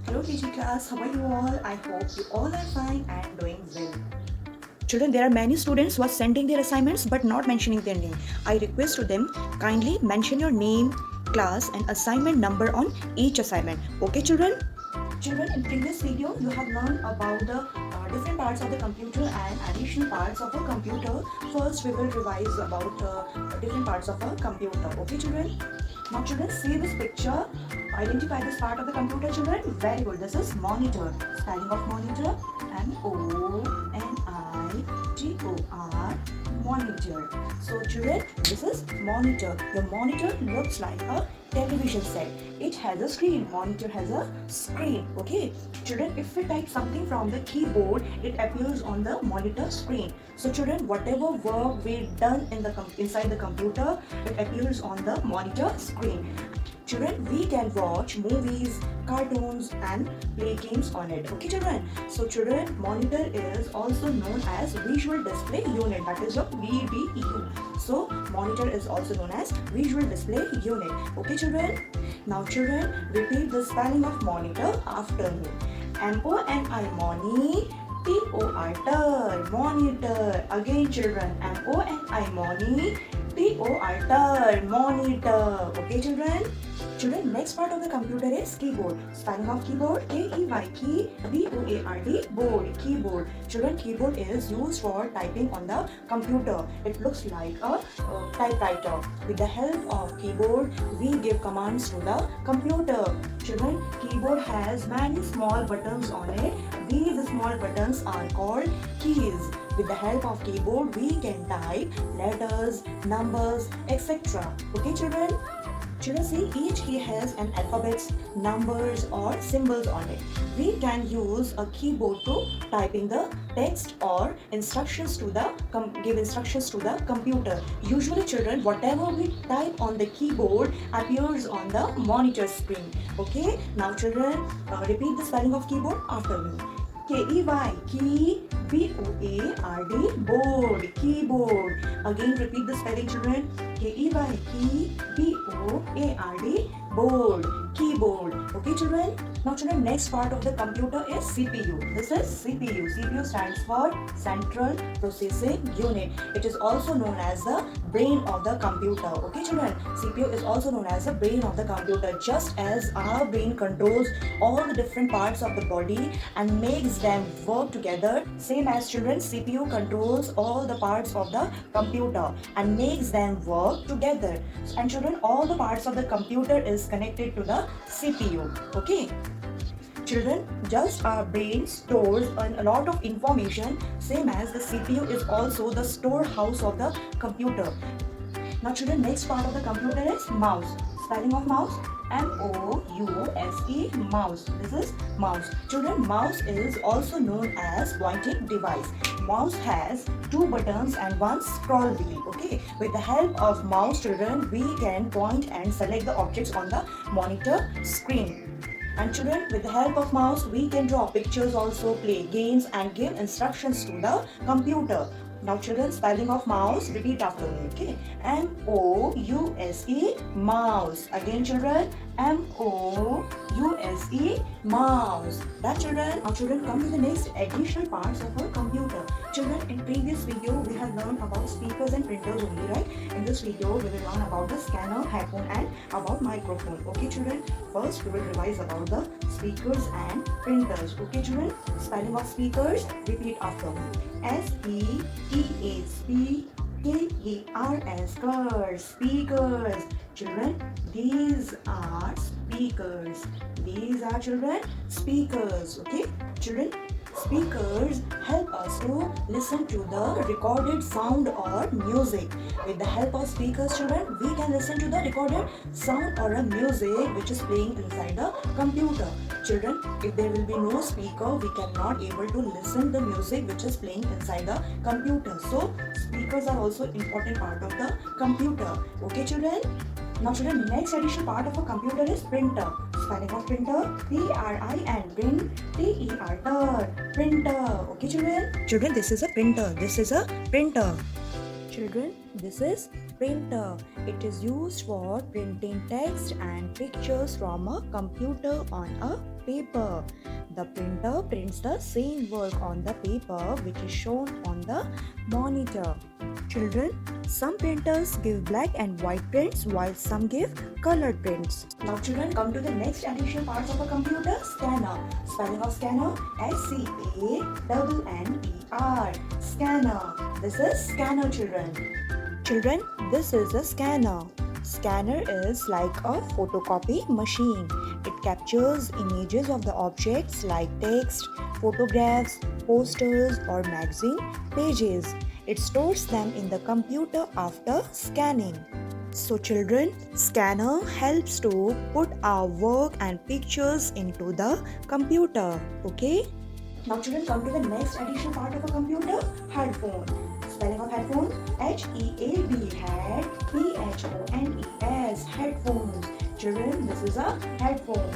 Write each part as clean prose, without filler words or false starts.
Hello KG class, how are you all? I hope you all are fine and doing well. Children, there are many students who are sending their assignments but not mentioning their name. I request to them, kindly mention your name, class and assignment number on each assignment. Okay children? Children, in previous video you have learned about the different parts of the computer and additional parts of a computer. First we will revise about different parts of a computer. Okay children? Now children, see this picture. Identify this part of the computer children. Very good. This is monitor. Spelling of monitor. M-O-N-I-T-O-R. Monitor. So children, this is monitor. Your monitor looks like a television set. It has a screen. Monitor has a screen. Okay. Children, if we type something from the keyboard, it appears on the monitor screen. So children, whatever work we done in the inside the computer, it appears on the monitor screen. Children, we can watch movies, cartoons and play games on it. Okay children? So children, monitor is also known as visual display unit. That is your VDU. So monitor is also known as visual display unit. Okay children? Now children, repeat the spelling of monitor after me. M-O-N-I moni. T-O-R monitor. Again children, M-O-N-I moni. T-O-R monitor. Okay children? Children, next part of the computer is keyboard. Spelling of keyboard, K-E-Y, key, B-O-A-R-D, board, keyboard. Children, keyboard is used for typing on the computer. It looks like a typewriter. With the help of keyboard, we give commands to the computer. Children, keyboard has many small buttons on it. These small buttons are called keys. With the help of keyboard, we can type letters, numbers, etc. Okay, children? Children, see, each key has an alphabets, numbers or symbols on it. We can use a keyboard to typing the text or instructions to the give instructions to the computer. Usually children, whatever we type on the keyboard appears on the monitor screen. Okay, now children, repeat the spelling of keyboard after me. K-E-Y, key, B-O-A-R-D, board, keyboard. Again, repeat the spelling children. K-E-Y, key, B-O-A-R-D, board, keyboard. Okay children? Now children, next part of the computer is CPU. This is CPU. CPU stands for Central Processing Unit. It is also known as the brain of the computer. Okay children? CPU is also known as the brain of the computer. Just as our brain controls all the different parts of the body and makes them work together, same as children, CPU controls all the parts of the computer and makes them work together. And children, all the parts of the computer is connected to the CPU. Okay. Children, just our brain stores a lot of information, same as the CPU is also the storehouse of the computer. Now children, next part of the computer is mouse. Spelling of mouse, M-O-U-S-E, mouse. This is mouse. Children, mouse is also known as pointing device. Mouse has two buttons and one scroll wheel. Okay, with the help of mouse children, we can point and select the objects on the monitor screen. And children, with the help of mouse, we can draw pictures, also play games and give instructions to the computer. Now children, spelling of mouse, repeat after me. Okay, M-O-U-S-E, mouse. Again children, M-O-U-S-E, mouse. That children. Now children, come to the next additional parts of our computer. Children, in previous video we have learned about speakers and printers only, right? In this video we will learn about the scanner, headphone and about microphone. Okay children, first we will revise about the speakers and printers. Okay children, spelling of speakers, repeat after me. S-P-E-A-K-E-R-S, speakers. Children, these are speakers. These are children speakers. Okay children, speakers help us to listen to the recorded sound or music. With the help of speakers children, we can listen to the recorded sound or a music which is playing inside the computer. Children, if there will be no speaker, we cannot able to listen the music which is playing inside the computer. So speakers are also important part of the computer. Okay children? Now children, next additional part of a computer is printer. Spelling of printer, P-R-I-N, print, T-E-R, printer. Okay children? Children, this is a printer. This is a printer. Children, this is Printer. It is used for printing text and pictures from a computer on a paper. The printer prints the same work on the paper which is shown on the monitor. Children, some printers give black and white prints while some give colored prints. Now children, come to the next additional parts of a computer. Scanner. Spelling of scanner: SCANNER. Scanner. This is scanner, children. Children, this is a scanner. Scanner is like a photocopy machine. It captures images of the objects like text, photographs, posters or magazine pages. It stores them in the computer after scanning. So children, scanner helps to put our work and pictures into the computer. Okay? Now children, come to the next additional part of a computer, headphone. Spelling of headphone: HEAD, head, PHONES, headphones. Children, this is a headphone.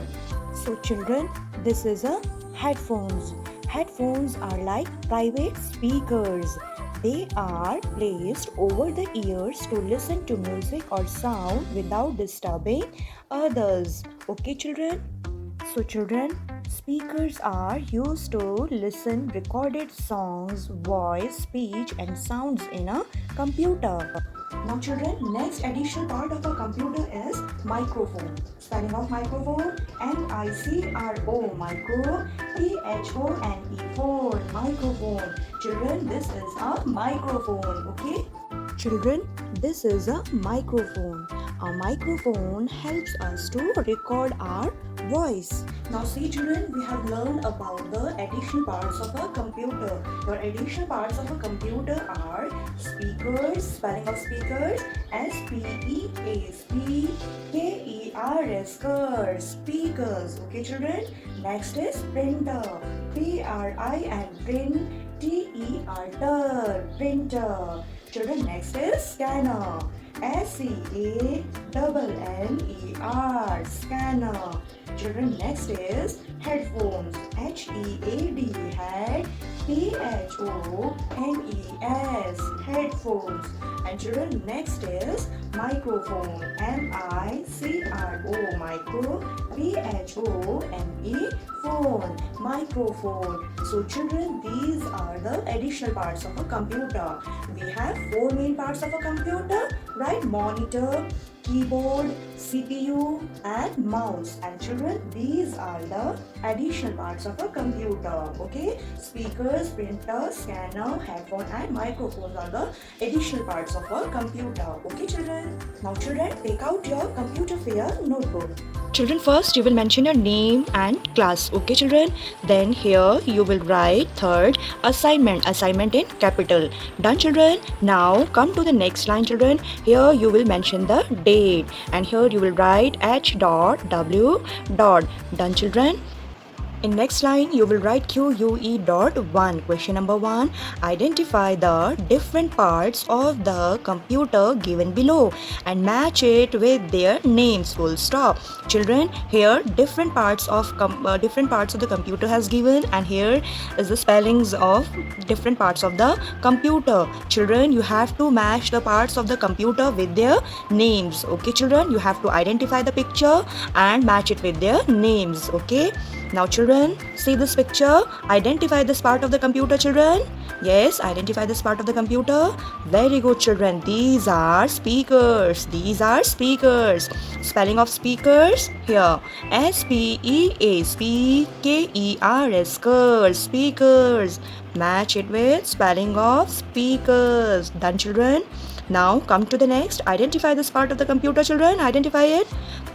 So children, this is a headphones. Headphones are like private speakers. They are placed over the ears to listen to music or sound without disturbing others. Okay children? So children, speakers are used to listen recorded songs, voice, speech and sounds in a computer. Now children, next additional part of a computer is microphone. Spelling of microphone: MICRO, micro, PHONE, microphone. Children, this is a microphone. Okay? Children, this is a microphone. A microphone helps us to record our voice. Now see children, we have learned about the additional parts of a computer. The additional parts of a computer are speakers. Spelling of speakers: SPEAKERS, speakers. Okay children? Next is printer. PRIN, TER, printer. Children, next is scanner. SCANNER, scanner. Children, next is headphones. HEAD, head, PHONES, headphones. And children, next is microphone. MICRO, micro, PHONE, phone, microphone. So children, these are the additional parts of a computer. We have 4 main parts of a computer, right? Monitor, keyboard, CPU and mouse. And children, these are the additional parts of a computer. Okay? Speakers, printer, scanner, headphone and microphones are the additional parts of a computer. Okay children? Now children, take out your computer fair notebook. Children, first you will mention your name and class. Okay children? Then here you will write third assignment in capital. Done children? Now come to the next line children. Here you will mention the date and here you will write H.W. Done children? In next line, you will write QUE.1. Question number 1. Identify the different parts of the computer given below and match it with their names. Full stop. Children, here different parts of the computer has given, and here is the spellings of different parts of the computer. Children, you have to match the parts of the computer with their names. Okay, children, you have to identify the picture and match it with their names. Okay. Now children, see this picture. Identify this part of the computer children. Yes, identify this part of the computer. Very good children. These are speakers. These are speakers. Spelling of speakers here. SPEAKERS, speakers. Match it with spelling of speakers. Done children? Now come to the next. Identify this part of the computer children. Identify it.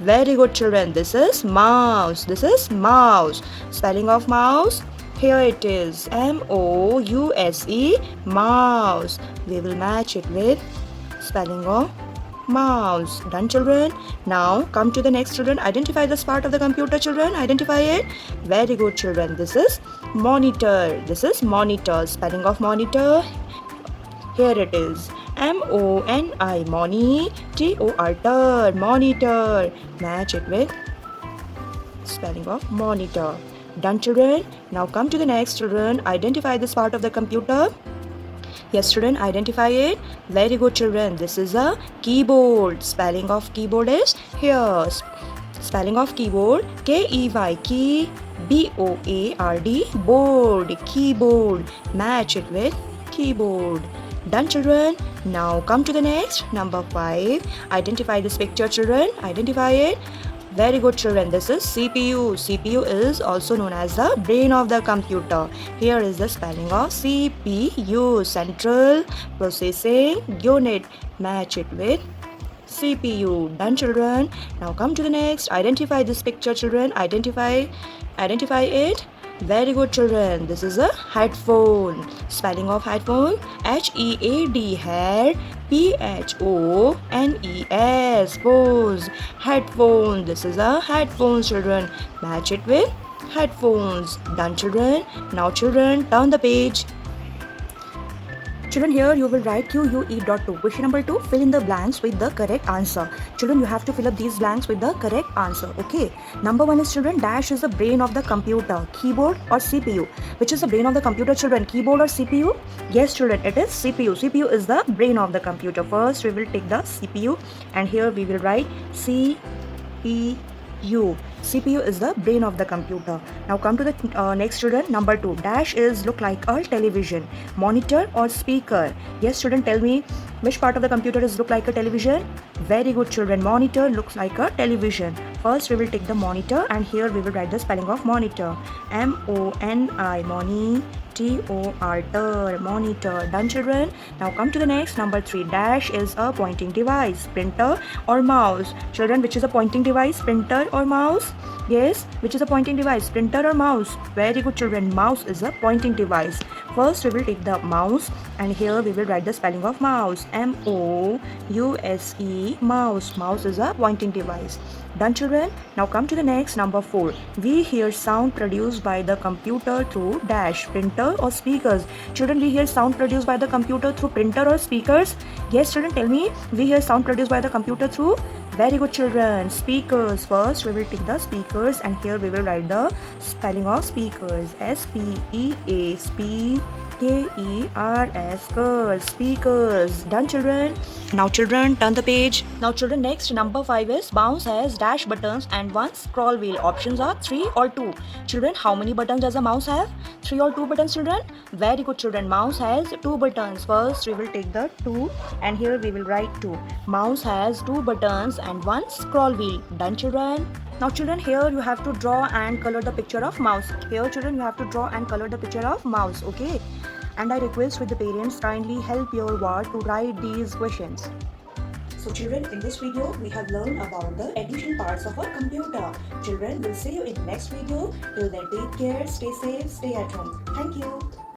Very good children. This is mouse. This is mouse. Spelling of mouse. Here it is. MOUSE, mouse. We will match it with spelling of mouse. Done children? Now come to the next children. Identify this part of the computer children. Identify it. Very good children. This is monitor. This is monitor. Spelling of monitor. Here it is. MONI, TOR, monitor. Match it with spelling of monitor. Done children? Now come to the next children. Identify this part of the computer. Yes, children, identify it. Very good, children. This is a keyboard. Spelling of keyboard is here. Spelling of keyboard, K-E-Y, key, B-O-A-R-D, board, keyboard. Match it with keyboard. Done, children. Now come to the next, number 5. Identify this picture, children. Identify it. Very good, children. This is CPU. CPU is also known as the brain of the computer. Here is the spelling of CPU, Central Processing Unit. Match it with CPU. Done, children. Now come to the next. Identify this picture, children. Identify it. Very good, children. This is a headphone. Spelling of headphone, H-E-A-D, head, P-H-O-N-E-S, phones. Headphone. This is a headphone, children. Match it with headphones. Done, children. Now, children, turn the page. Children, here you will write QUE.2. Question number 2, fill in the blanks with the correct answer. Children, you have to fill up these blanks with the correct answer. Okay. Number 1 is, children, dash is the brain of the computer. Keyboard or CPU? Which is the brain of the computer, children? Keyboard or CPU? Yes, children, it is CPU. CPU is the brain of the computer. First, we will take the CPU and here we will write CPU. CPU is the brain of the computer. Now come to the next, children. Number 2, dash is look like a television, monitor or speaker? Yes, children, tell me which part of the computer is look like a television? Very good, children. Monitor looks like a television. First we will take the monitor and here we will write the spelling of monitor, M-O-N-I, T-O-R, monitor. Done, children. Now come to the next, number 3, dash is a pointing device, printer or mouse? Children, which is a pointing device, printer or mouse? Yes, which is a pointing device, printer or mouse? Very good, children. Mouse is a pointing device. First we will take the mouse and here we will write the spelling of mouse, M-O-U-S-E, mouse. Mouse is a pointing device. Done, children. Now come to the next, number 4. We hear sound produced by the computer through dash, printer or speakers? Children, we hear sound produced by the computer through printer or speakers? Yes, children, tell me. We hear sound produced by the computer through? Very good, children. Speakers. First we will take the speakers and here we will write the spelling of speakers, S-P-E-A, K-E-R-S, speakers. Done, children. Now, children, turn the page. Now, children, next, number 5 is mouse has dash buttons and one scroll wheel. Options are 3 or 2. Children, how many buttons does a mouse have? 3 or 2 buttons, children? Very good, children. Mouse has 2 buttons. First we will take the 2 and here we will write 2. Mouse has 2 buttons and one scroll wheel. Done, children. Now, children, here you have to draw and color the picture of mouse. Here, children, you have to draw and color the picture of mouse. Okay. And I request with the parents, kindly help your ward to write these questions. So, children, in this video we have learned about the addition parts of a computer. Children, we'll see you in next video. Till then, take care, stay safe, stay at home. Thank you.